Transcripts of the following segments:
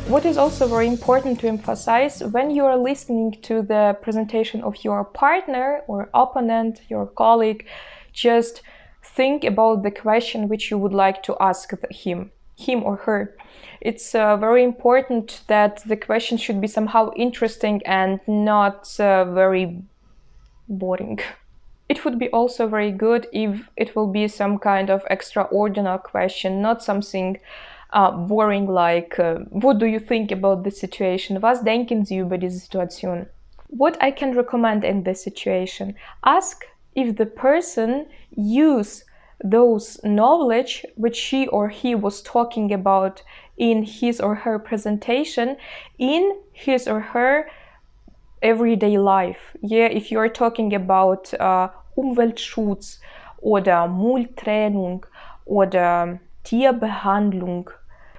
What is also very important to emphasize, when you are listening to the presentation of your partner or opponent, your colleague, just think about the question which you would like to ask him or her. It's very important that the question should be somehow interesting and not very boring. It would be also very good if it will be some kind of extraordinary question, not something boring like what do you think about this situation? Was denken Sie über diese Situation? What I can recommend in this situation? Ask if the person use those knowledge which she or he was talking about in his or her presentation in his or her everyday life. Yeah, if you're talking about Umweltschutz oder Mülltrennung oder Tierbehandlung.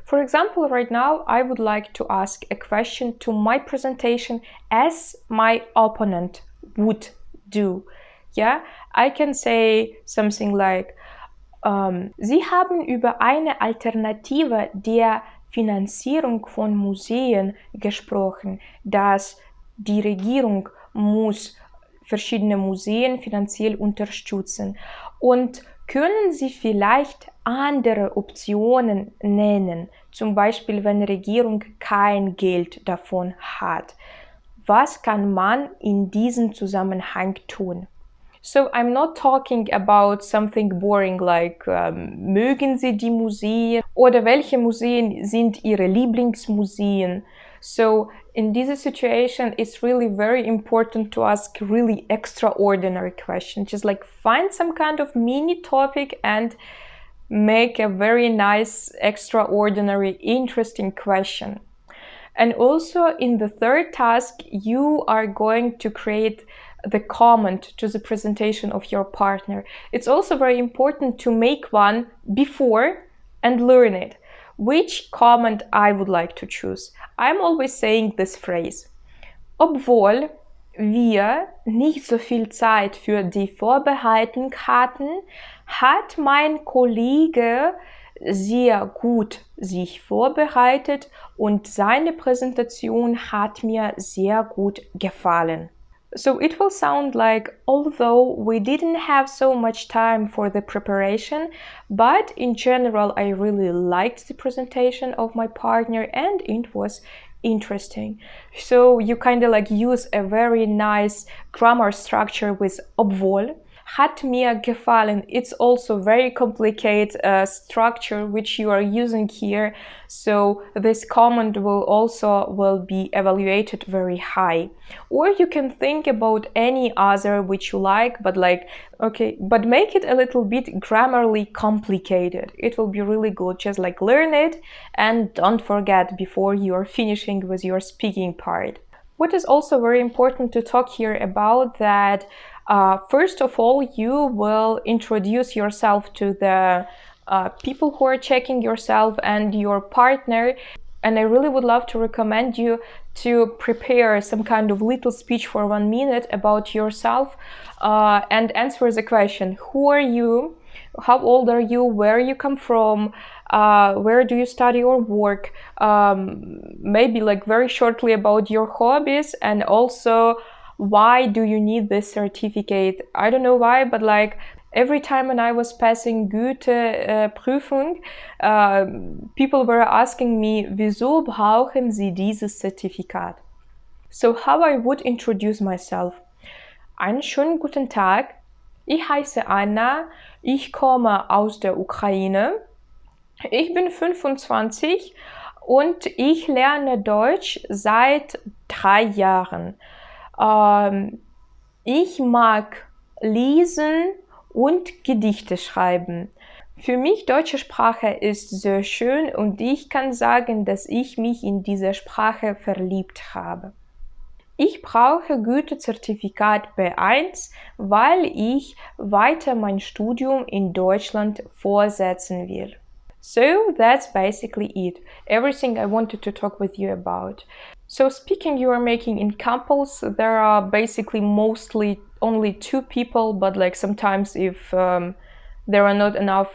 For example, right now, I would like to ask a question to my presentation as my opponent would do. Yeah, I can say something like, Sie haben über eine Alternative der Finanzierung von Museen gesprochen, dass die Regierung muss verschiedene Museen finanziell unterstützen. Und können Sie vielleicht andere Optionen nennen, zum Beispiel wenn die Regierung kein Geld davon hat? Was kann man in diesem Zusammenhang tun? So I'm not talking about something boring like mögen Sie die Museen oder welche Museen sind Ihre Lieblingsmuseen? So in this situation, it's really very important to ask really extraordinary questions. Just like find some kind of mini topic and make a very nice, extraordinary, interesting question. And also in the third task, you are going to create the comment to the presentation of your partner. It's also very important to make one before and learn it. Which comment I would like to choose? I'm always saying this phrase. Obwohl wir nicht so viel Zeit für die Vorbereitung hatten, hat mein Kollege sehr gut sich vorbereitet und seine Präsentation hat mir sehr gut gefallen. So it will sound like, although we didn't have so much time for the preparation, but in general I really liked the presentation of my partner and it was interesting. So you kind of like use a very nice grammar structure with obwohl. Hat mir gefallen. It's also very complicated structure which you are using here. So this comment will be evaluated very high. Or you can think about any other which you like, but make it a little bit grammarly complicated. It will be really good. Just like learn it and don't forget before you are finishing with your speaking part. What is also very important to talk here about that first of all, you will introduce yourself to the people who are checking yourself and your partner. And I really would love to recommend you to prepare some kind of little speech for 1 minute about yourself and answer the question. Who are you? How old are you? Where you come from? Where do you study or work? Maybe like very shortly about your hobbies and also why do you need this certificate? I don't know why, but like every time when I was passing Goethe-Prüfung, people were asking me, wieso brauchen Sie dieses Zertifikat? So how I would introduce myself? Einen schönen guten Tag. Ich heiße Anna. Ich komme aus der Ukraine. Ich bin 25 und ich lerne Deutsch seit 3 Jahren. Ich mag lesen und Gedichte schreiben. Für mich deutsche Sprache ist sehr schön und ich kann sagen, dass ich mich in diese Sprache verliebt habe. Ich brauche Goethe-Zertifikat B1, weil ich weiter mein Studium in Deutschland fortsetzen will. So that's basically it. Everything I wanted to talk with you about. So speaking you are making in couples, there are basically mostly only 2 people, but like sometimes if there are not enough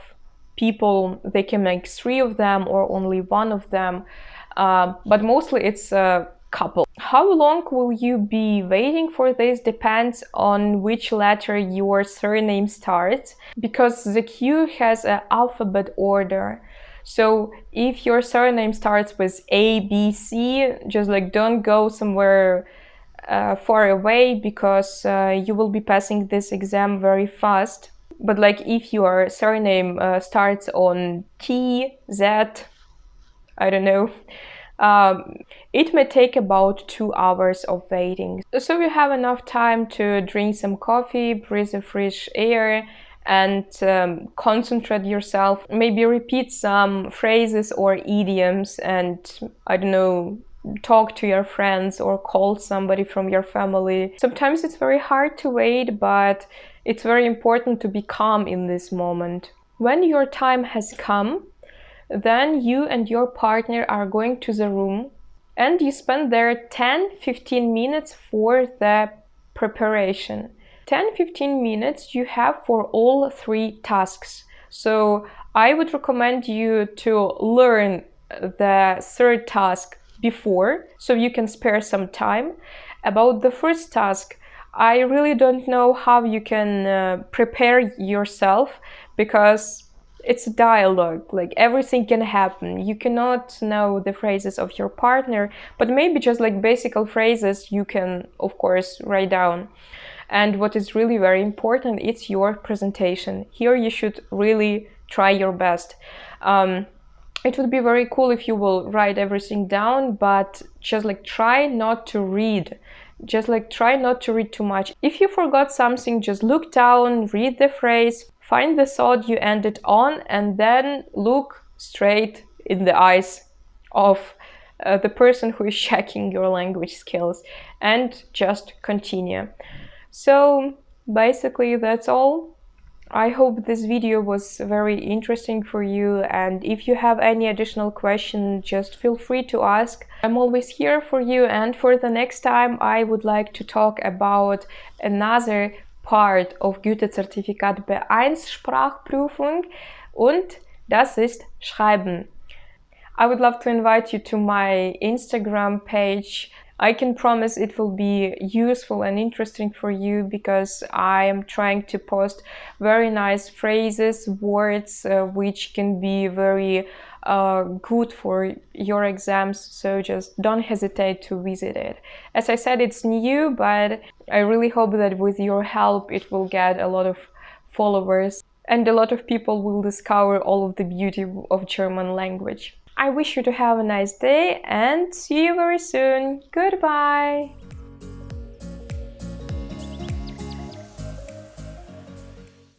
people, they can make 3 of them or only 1 of them. but mostly it's a couple. How long will you be waiting for this depends on which letter your surname starts, because the queue has an alphabet order. So if your surname starts with A, B, C, just like don't go somewhere far away, because you will be passing this exam very fast. But like if your surname starts on T, Z, I don't know, it may take about 2 hours of waiting. So you have enough time to drink some coffee, breathe the fresh air, and concentrate yourself. Maybe repeat some phrases or idioms, and I don't know, talk to your friends or call somebody from your family. Sometimes it's very hard to wait, but it's very important to be calm in this moment. When your time has come, then you and your partner are going to the room, and you spend there 10-15 minutes for the preparation. 10-15 minutes you have for all 3 tasks. So I would recommend you to learn the 3rd task before, so you can spare some time. About the first task, I really don't know how you can prepare yourself, because it's a dialogue, like everything can happen. You cannot know the phrases of your partner, but maybe just like basic phrases you can, of course, write down. And what is really very important, it's your presentation. Here you should really try your best. It would be very cool if you will write everything down, but just like try not to read. Just like try not to read too much. If you forgot something, just look down, read the phrase, find the thought you ended on, and then look straight in the eyes of the person who is checking your language skills, and just continue. So basically that's all. I hope this video was very interesting for you, and if you have any additional questions, just feel free to ask. I'm always here for you, and for the next time I would like to talk about another part of Goethe-Zertifikat B1 Sprachprüfung, und das ist Schreiben. I would love to invite you to my Instagram page. I can promise it will be useful and interesting for you, because I am trying to post very nice phrases, words, which can be very good for your exams, so just don't hesitate to visit it. As I said, it's new, but I really hope that with your help it will get a lot of followers, and a lot of people will discover all of the beauty of German language. I wish you to have a nice day, and see you very soon. Goodbye!